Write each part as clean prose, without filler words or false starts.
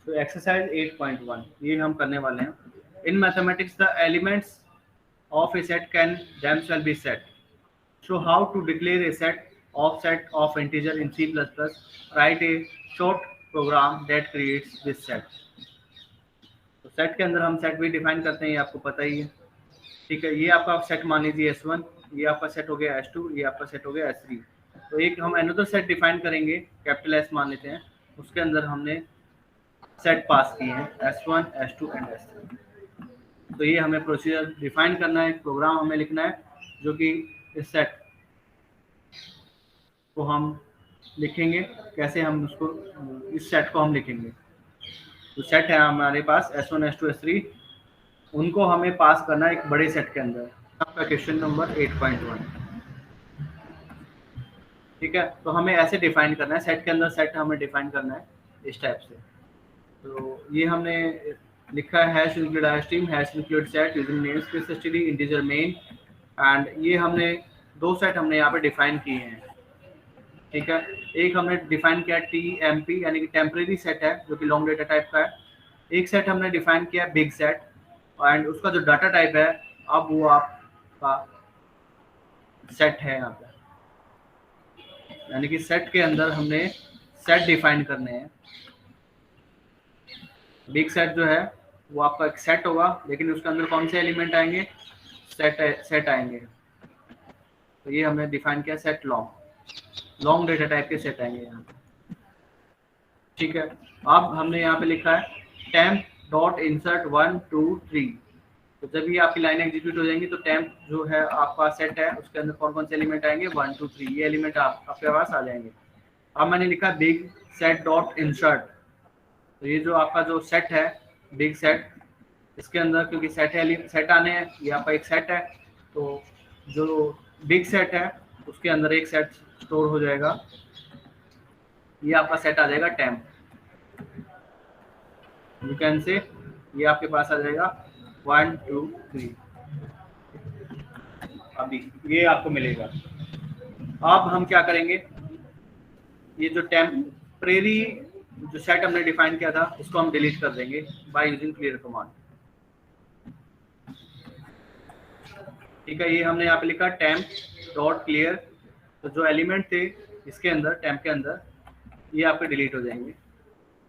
तो एक्सरसाइज 8.1 ये हम करने वाले हैं। In mathematics the elements of A set can themselves be set. So how to declare a set of integer in C++? Write a short program that creates this set. तो set के अंदर हम set भी define करते हैं, ये आपको पता ही है। ठीक है, ये आपका सेट मान लीजिए S1, ये आपका सेट हो गया S2, ये आपका सेट हो गया S3। तो एक हम अनदर सेट डिफाइन करेंगे, कैपिटल S मान लेते हैं, उसके अंदर हमने सेट पास किए हैं S1, S2 एंड S3। तो ये हमें प्रोसीजर डिफाइन करना है, प्रोग्राम हमें लिखना है जो कि इस सेट को हम लिखेंगे। कैसे हम उसको, इस सेट को हम लिखेंगे। तो सेट है हमारे पास S1, S2, S3, उनको हमें पास करना है एक बड़े सेट के अंदर। आपका क्वेश्चन नंबर 8.1। ठीक है, तो हमें ऐसे डिफाइन करना है, सेट के अंदर सेट हमें डिफाइन करना है इस टाइप से। तो ये हमने लिखा है hash include stream hash include set using namespace STD integer main, and ये हमने दो सेट हमने यहाँ पे डिफाइन किए हैं। ठीक है, एक हमने डिफाइन किया टीएमपी यानी कि टेम्परेरी सेट है जो कि लॉन्ग डेटा टाइप का है। एक सेट हमने डिफाइन किया बिग सेट, एंड उसका जो डाटा टाइप है अब वो आपका सेट है यहाँ पे, यानी कि सेट के अंदर हमने सेट डिफाइन करने हैं। बिग सेट जो है वो आपका एक सेट होगा, लेकिन उसके अंदर कौन से एलिमेंट आएंगे, सेट आएंगे। तो ये हमने डिफाइन किया सेट लॉन्ग डेटा टाइप के सेट आएंगे यहाँ पे। ठीक है, अब हमने यहाँ पे लिखा है टेम्प डॉट इंसर्ट 1 2 3। तो जब ये आपकी लाइन एग्जीक्यूट हो जाएंगी तो टेम्प जो है आपका सेट है उसके अंदर कौन कौन से एलिमेंट आएंगे, 1 2 3, ये एलिमेंट आपके पास आ जाएंगे। अब मैंने लिखा बिग सेट डॉट इंसर्ट, तो ये जो आपका जो सेट है बिग सेट, इसके अंदर क्योंकि सेट आने हैं, ये आपका एक सेट है, तो जो बिग सेट है उसके अंदर एक सेट स्टोर हो जाएगा, ये आपका सेट आ जाएगा टेम्प। यू कैन से ये आपके पास आ जाएगा 1 2 3, अभी ये आपको मिलेगा। अब हम क्या करेंगे, ये जो टेम्परेरी जो सेट हमने डिफाइन किया था उसको हम डिलीट कर देंगे बाय यूजिंग क्लियर कमांड। ठीक है, ये हमने यहाँ पे लिखा टेम्प डॉट क्लियर, तो जो एलिमेंट थे इसके अंदर टेम्प के अंदर ये आपके डिलीट हो जाएंगे।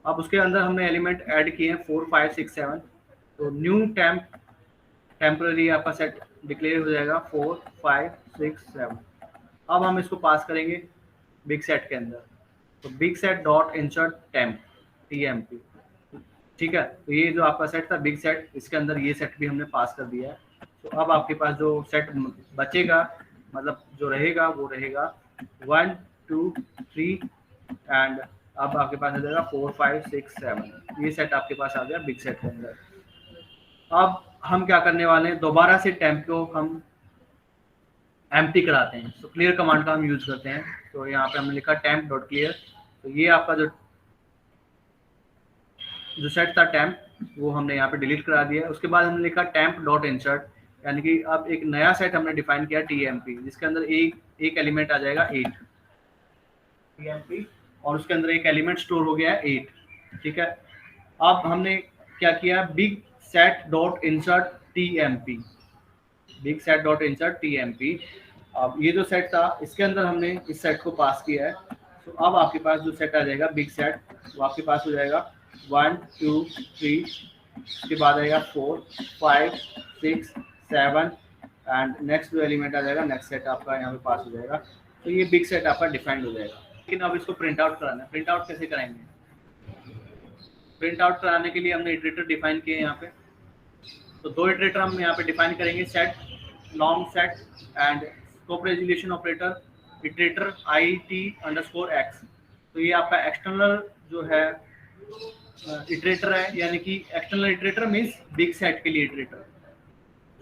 अब उसके अंदर हमने एलिमेंट ऐड किए हैं 4 5 6 7, तो न्यू टेम्पररी आपका सेट डिक्लेयर हो जाएगा 4 5 6 7। अब हम इसको पास करेंगे बिग सेट के अंदर, तो big set dot insert temp TMP. ठीक है, तो ये जो आपका सेट था बिग सेट, इसके अंदर ये सेट भी हमने पास कर दिया है। तो अब आपके पास जो सेट बचेगा, मतलब जो रहेगा वो रहेगा 1 2 3, एंड अब आपके पास आ जाएगा 4 5 6 7, ये सेट आपके पास आ गया बिग सेट के अंदर। अब हम क्या करने वाले हैं, दोबारा से टेम्प को हम एम्प्टी कराते हैं। तो क्लियर कमांड का हम यूज करते हैं। तो यहाँ पे हमने लिखा टेम्प डॉट क्लियर, तो ये आपका जो सेट था टेम्प वो हमने यहाँ पे डिलीट करा दिया। उसके बाद हमने लिखा टेम्प डॉट इंसर्ट, यानी कि अब एक नया सेट हमने डिफाइन किया टीएमपी, जिसके अंदर एक एलिमेंट आ जाएगा 8 टीएमपी, और उसके अंदर एक एलिमेंट स्टोर हो गया है 8। ठीक है, अब हमने क्या किया, big set dot insert TMP, big set dot insert TMP. अब ये जो सेट था इसके अंदर हमने इस सेट को पास किया है, तो अब आपके पास जो सेट आ जाएगा बिग सेट वो आपके पास हो जाएगा 1 2 3, उसके बाद आएगा 4 5 6 7, एंड नेक्स्ट जो एलिमेंट आ जाएगा नेक्स्ट सेट आपका यहाँ पे पास हो जाएगा। तो ये बिग सेट आपका डिफाइंड हो जाएगा। लेकिन अब इसको प्रिंट आउट कराना है। प्रिंट आउट कैसे कराएंगे, प्रिंट आउट कराने के लिए हमने इटरेटर डिफाइन किए यहाँ पे। तो दो इटरेटर हम यहाँ पे डिफाइन करेंगे, set long set and scope resolution operator iterator IT_x। तो ये आपका एक्सटर्नल जो है इटरेटर है, यानी कि external iterator means big set के लिए इटरेटर।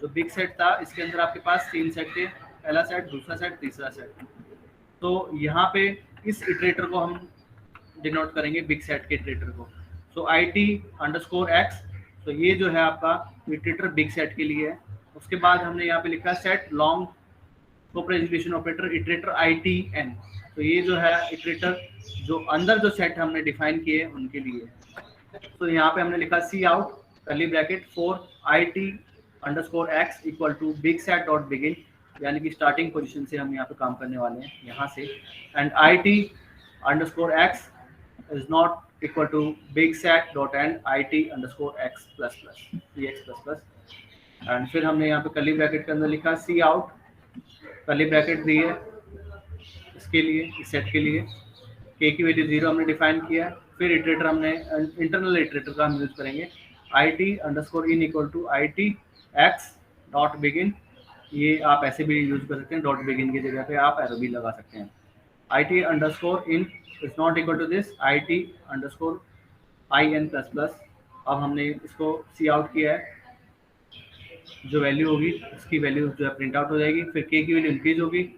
जो बिग सेट था इसके अंदर आपके पास 3 सेट थे, पहला सेट, दूसरा सेट, तीसरा सेट। तो यहाँ पे इस इटरेटर को हम डिनोट करेंगे बिग सेट के इटरेटर को। सो IT_x, तो ये जो है आपका इटरेटर बिग सेट के लिए है। उसके बाद हमने यहाँ पे लिखा set long scope resolution operator iterator ITN, तो ये जो है इटरेटर जो अंदर जो सेट हमने डिफाइन किए उनके लिए। तो यहाँ पे हमने लिखा C out curly bracket for IT_x equal to big set dot begin, यानी कि स्टार्टिंग पोजीशन से हम यहाँ पे काम करने वाले हैं यहाँ से, and IT_x is not equal to big set dot and IT_x plus plus, and फिर हमने यहाँ पे कर्ली ब्रैकेट के अंदर लिखा सी आउट कर्ली ब्रैकेट दी है इसके लिए, इस सेट के लिए, के की वैल्यू 0 हमने डिफाइन किया है। फिर इटरेटर हमने इंटरनल इटरेटर का हम यूज करेंगे, IT_in equal to IT_x dot begin, ये आप ऐसे भी यूज कर सकते हैं, डॉट बिगिन की जगह पे आप एरो भी लगा सकते हैं। IT_in is not equal to this IT_in plus plus. अब हमने इसको सी आउट किया है, जो वैल्यू होगी उसकी वैल्यू जो है प्रिंट आउट हो जाएगी। फिर के की वैल्यू इंक्रीज होगी,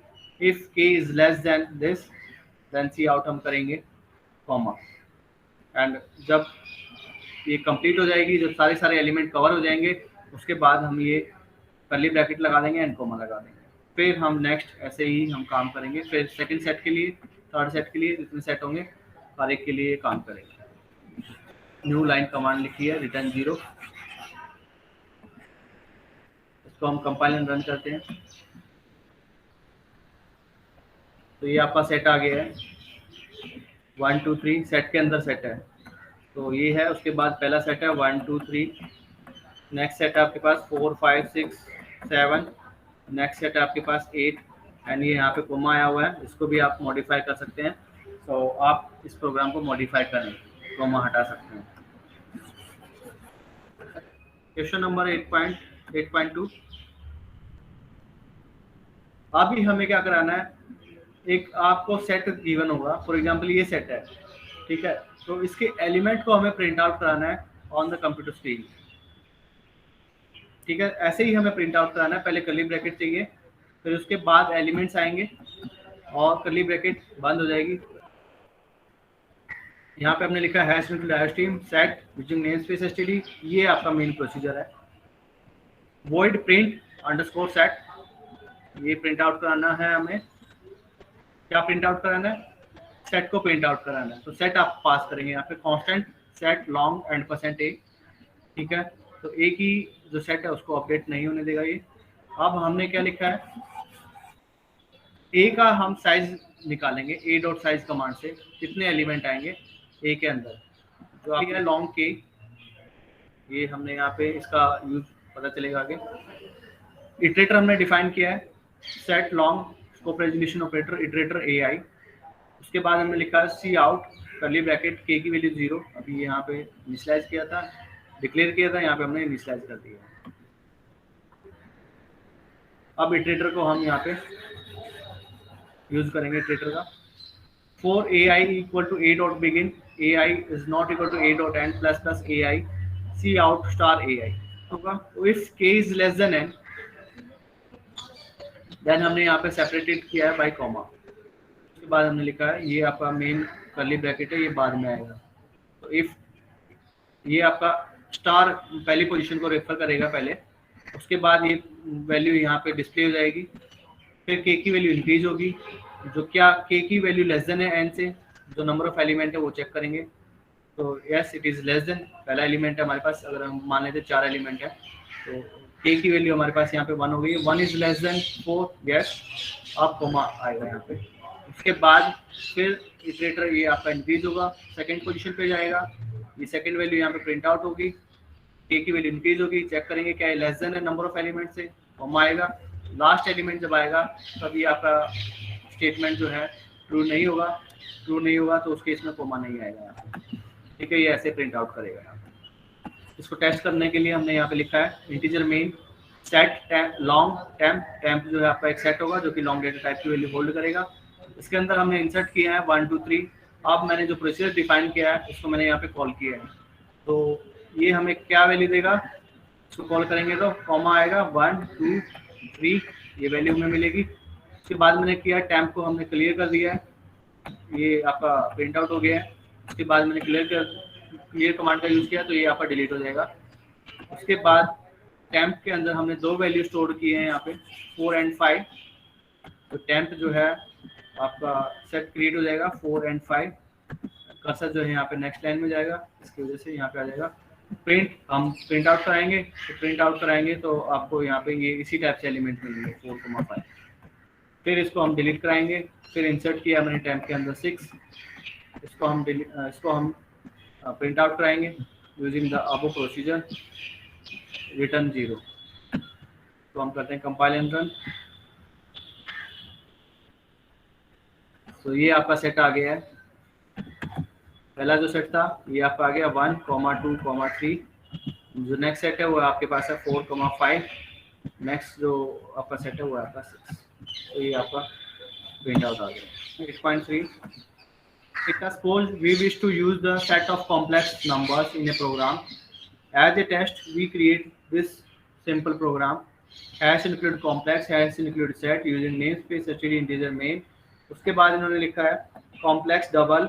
if K is less than this then C out हम करेंगे कॉमा, एंड जब ये कंप्लीट हो जाएगी, जब सारे एलिमेंट कवर हो जाएंगे, उसके बाद हम ये कर्ली ब्रैकेट लगा देंगे एंड कॉमा लगा देंगे। फिर हम नेक्स्ट ऐसे ही हम काम करेंगे, फिर सेकंड सेट के लिए, थर्ड सेट के लिए, जितने सेट होंगे हर एक के लिए काम करेंगे। न्यू लाइन कमांड लिखी है रिटर्न 0, इसको हम कंपाइल एंड रन करते हैं। तो ये आपका सेट आ गया है 1 2 3 सेट के अंदर सेट है, तो ये है। उसके बाद पहला सेट है 1 2 3, नेक्स्ट सेट है आपके पास 4 5 6 7, नेक्स्ट सेट है आपके पास 8, एंड ये यहाँ पे कोमा आया हुआ है, इसको भी आप मॉडिफाई कर सकते हैं। तो आप इस प्रोग्राम को मॉडिफाई करें, कोमा हटा सकते हैं। क्वेश्चन नंबर 8.2, अभी हमें क्या कराना है, एक आपको सेट गिवन होगा, फॉर एग्जांपल ये सेट है, ठीक है, तो इसके एलिमेंट को हमें प्रिंट आउट कराना है ऑन द कंप्यूटर स्क्रीन, ठीक है। ऐसे ही हमें प्रिंट आउट कराना है, पहले कर्ली ब्रैकेट चाहिए, फिर उसके बाद एलिमेंट्स आएंगे और कर्ली ब्रैकेट बंद हो जाएगी। यहाँ पे हमने लिखा है #stream set using namespace std, ये आपका मेन प्रोसीजर है। void print _set, ये प्रिंट आउट कराना है हमें। क्या प्रिंट आउट कराना है? सेट को प्रिंट आउट कराना है, तो सेट आप पास करेंगे यहाँ पे constant set long and %a, ठीक है। तो ए की जो सेट है उसको अपडेट नहीं होने देगा ये। अब हमने क्या लिखा है, ए का हम साइज निकालेंगे a.size कमांड से, कितने एलिमेंट आएंगे ए के अंदर, जो आ गया लॉन्ग के, ये हमने यहाँ पे इसका यूज पता चलेगा आगे। इटरेटर हमने डिफाइन किया है, set long scope resolution operator iterator AI। उसके बाद हमने लिखा सी आउट कर्ली ब्रैकेट के की वैल्यू 0, अभी यहाँ पे इनिशियलाइज किया था, डिक्लेयर किया था, यहाँ पे हमने इनिशियलाइज कर दिया। अब इटरेटर को हम यहाँ पे यूज करेंगे, इटरेटर का for AI equal to a.begin, AI is not equal to a.end plus plus AI C out star AI होगा। तो if k is less than n, then हमने यहाँ पे सेपरेटेड किया है बाय कॉमा। उसके बाद हमने लिखा है ये आपका मेन कर्ली ब्रैकेट है, ये बाद में आएगा। तो इफ ये आपका स्टार पहली पोजीशन को रेफर करेगा पहले, उसके बाद ये वैल्यू यहाँ पे डिस्प्ले हो जाएगी, फिर के की वैल्यू इंक्रीज होगी, जो क्या के की वैल्यू लेस देन है एन से, जो नंबर ऑफ एलिमेंट है वो चेक करेंगे। तो yes it is less then, पहला एलिमेंट है हमारे पास, अगर हम मान लेते 4 एलिमेंट है तो के की वैल्यू हमारे पास यहाँ पे 1 हो गई, 1 इज लेस देन 4, यस, अब कोमा आएगा यहाँ पे। उसके बाद फिर इटरेटर ये आपका इंक्रीज होगा, सेकेंड पोजिशन पे जाएगा, ये सेकेंड वैल्यू यहाँ पे प्रिंट आउट होगी, के की वैल्यू इंक्रीज होगी, चेक करेंगे क्या लेस देन है नंबर ऑफ एलिमेंट से, कोमा आएगा। लास्ट एलिमेंट जब आएगा तब ये आपका स्टेटमेंट जो है ट्रू नहीं होगा, ट्रू नहीं होगा तो उस केस में कोमा नहीं आएगा, ठीक है। ये ऐसे प्रिंट आउट करेगा। इसको टेस्ट करने के लिए हमने यहाँ पे लिखा है integer main set long temp जो है आपका एक सेट होगा जो कि लॉन्ग डेटा टाइप की वैल्यू होल्ड करेगा। इसके अंदर हमने इंसर्ट किया है 1 2 3। अब मैंने जो प्रोसीजर डिफाइन किया है उसको मैंने यहाँ पे कॉल किया है, तो ये हमें क्या वैल्यू देगा, इसको कॉल करेंगे तो कॉमा आएगा 1 2 3, ये वैल्यू हमें मिलेगी। उसके बाद मैंने किया टेम्प को हमने क्लियर कर दिया है, ये आपका प्रिंट आउट हो गया है। उसके बाद मैंने क्लियर कमांड का यूज किया तो ये आपका डिलीट हो जाएगा। उसके बाद टेम्प के अंदर हमने 2 वैल्यू स्टोर किए हैं यहाँ पे 4 और 5, तो टेम्प जो है आपका सेट क्रिएट हो जाएगा 4 और 5, कर्सर जो है यहाँ पे नेक्स्ट लाइन में जाएगा, इसकी वजह से यहाँ पे आ जाएगा प्रिंट। हम प्रिंट आउट कराएंगे, तो प्रिंट आउट कराएंगे तो आपको यहाँ पे ये इसी टाइप से एलिमेंट मिलेंगे 4,5। फिर इसको हम डिलीट कराएंगे। फिर इंसर्ट किया मैंने टेम्प के अंदर 6, इसको हम प्रिंट आउट कराएंगे using the above procedure, return 0। तो हम करते हैं कंपाइल एंड रन। तो ये आपका सेट आ गया है। पहला जो सेट था ये आपका आ गया 1, 2, 3। जो नेक्स्ट सेट है वो आपके पास है 4, 5। नेक्स्ट जो आपका सेट है वो आपका 6। तो ये आपका प्रिंट आउट आ गया। 8.3 suppose we wish to use the set of complex numbers in a program. As a test, we create this simple program. Hash include complex, hash include set using namespace std integer main. उसके बाद इन्होंने लिखा है complex double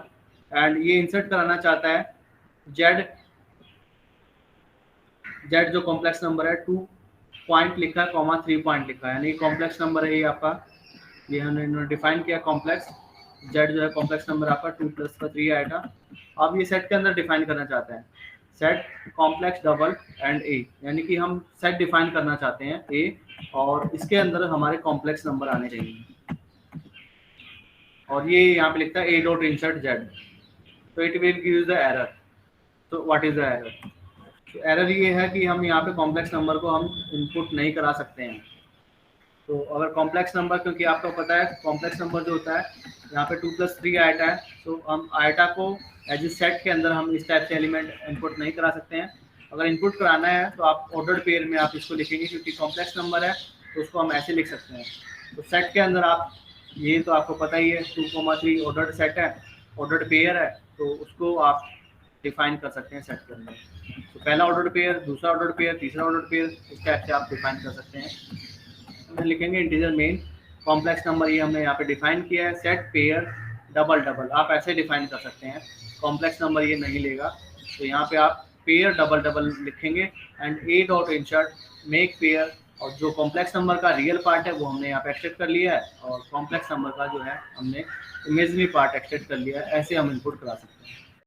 and ये insert कराना चाहता है z जो complex number है 2 पॉइंट लिखा है, 3 पॉइंट लिखा है, यानी कॉम्प्लेक्स नंबर है ये आपका। ये हमने डिफाइन किया कॉम्प्लेक्स z जो है कॉम्प्लेक्स नंबर आपका 2 + 3 आएगा। अब ये सेट के अंदर डिफाइन करना चाहते हैं set complex double and a, यानी कि हम सेट डिफाइन करना चाहते हैं a और इसके अंदर हमारे कॉम्प्लेक्स नंबर आने चाहिए। और ये यहाँ पे लिखता है a डॉट इंसर्ट z, तो it will give the error. तो व्हाट इज द एरर? तो एरर ये है कि हम यहाँ पे कॉम्प्लेक्स नंबर को हम इनपुट नहीं करा सकते हैं। तो अगर कॉम्प्लेक्स नंबर, क्योंकि आपको पता है कॉम्प्लेक्स नंबर जो होता है यहाँ पे 2 + 3 आइटा है, तो हम आइटा को एज ए सेट के अंदर हम इस टाइप से एलिमेंट इनपुट नहीं करा सकते हैं। अगर इनपुट कराना है तो आप ऑर्डर्ड पेयर में आप इसको लिखेंगे, क्योंकि कॉम्प्लेक्स नंबर है तो उसको हम ऐसे लिख सकते हैं। तो सेट के अंदर आप, ये तो आपको पता ही है 2,3 ऑर्डर्ड सेट है, ऑर्डर्ड पेयर है, तो उसको आप डिफाइन कर सकते हैं सेट के अंदर। तो पहला ऑर्डर्ड पेयर, दूसरा ऑर्डर्ड पेयर, तीसरा ऑर्डर्ड पेयर, इस टाइप से आप डिफाइन कर सकते हैं। हम लिखेंगे इंटीजर मेन कॉम्प्लेक्स नंबर, ये हमने यहाँ पे डिफाइन किया है सेट पेयर डबल डबल, आप ऐसे डिफाइन कर सकते हैं। कॉम्प्लेक्स नंबर ये नहीं लेगा, तो यहाँ पे आप पेयर डबल डबल लिखेंगे and a dot insert make pair, और जो कॉम्प्लेक्स नंबर का रियल पार्ट है वो हमने यहाँ पे एक्सट्रैक्ट कर लिया है और कॉम्प्लेक्स नंबर का जो है हमने इमेजिनरी पार्ट एक्सट्रैक्ट कर लिया है। ऐसे हम इनपुट करा सकते हैं।